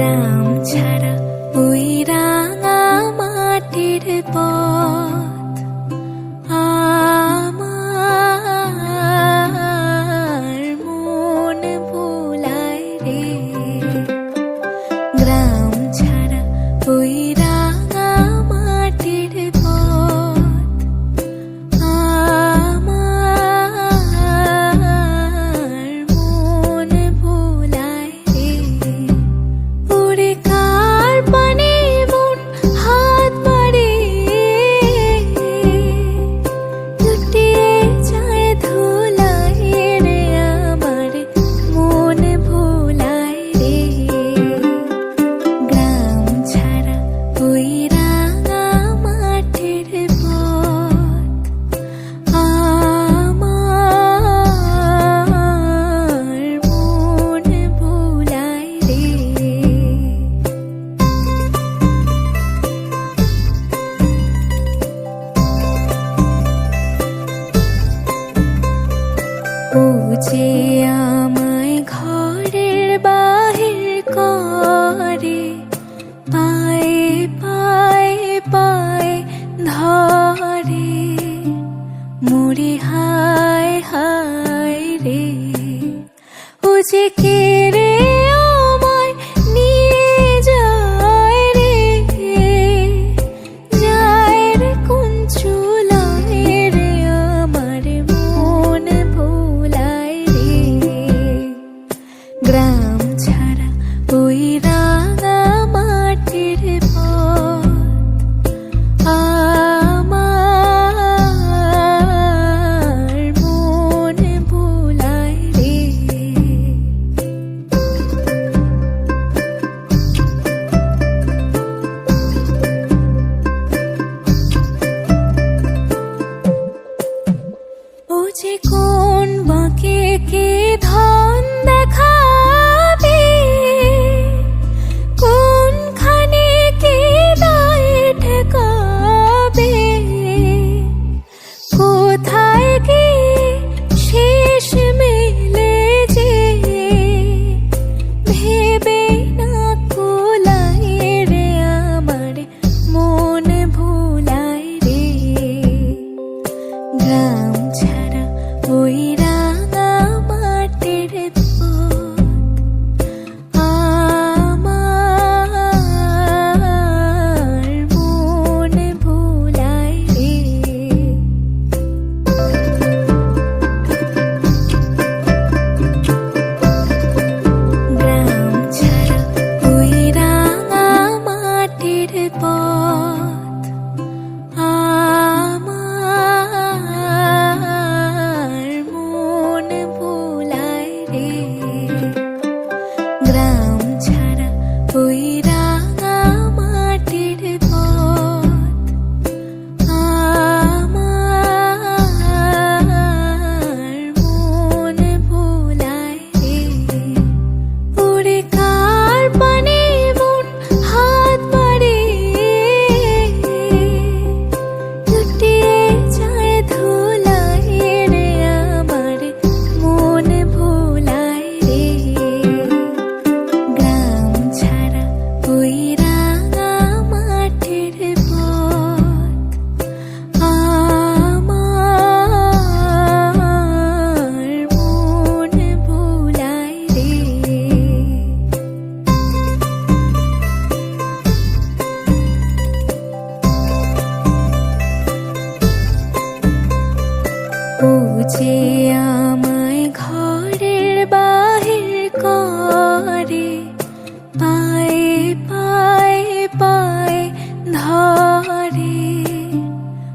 গ্রাম ছাড়া ওই রাঙা মাটির পথ আমার মন ভোলায় রে। গ্রাম ছাড়া ওই রাঙা মাটির পথ আমার মন ভোলায় রে। ওরে কার পানে মন হাত বাড়ে লুটিয়ে যায় ধুলায় রে, আমার মন ভোলায় রে। গ্রাম ছাড়া ওই রাঙা মাটির পথ আমার মন ভোলায় রে। ও যে আমায় ঘরের বাহির করে, পায়ে পায়ে পায়ে ধরে, মরি হায় হায় রে। ও যে কেড়ে আমায় নিয়ে যায় রে, যায় রে কোন চুলায় রে, আমার মন ভোলায় রে। গ্রাম ছাড়া ওই রাঙা মাটির পথ আমার মন ভোলায় রে। ও যে কোন বাঁকে কে ধন দেখাবে, কোনখানে কে দায় ঠেকাবে, কোথায় গিয়ে শেষ মেলে যে ভেবে না কোলায় রে, আমার মন ভোলায় রে। গ্রাম ছাড়া ওই রাঙা মাটির পথ আমার মন ভোলায় রে। গ্রাম ছাড়া ওই রাঙা মাটির পথ আমার মন ভোলায় রে। গ্রাম ছাড়া ওই রাঙা মাটির পথ আমার মন ভোলায় রে। ওরে কার পানে মন হাত বাড়ে লুটিয়ে যায় ধুলায় রে, আমার মন ভোলায় রে। গ্রাম ছাড়া ওই রাঙা মাটির পথ আমার মন ভোলায় রে। ও যে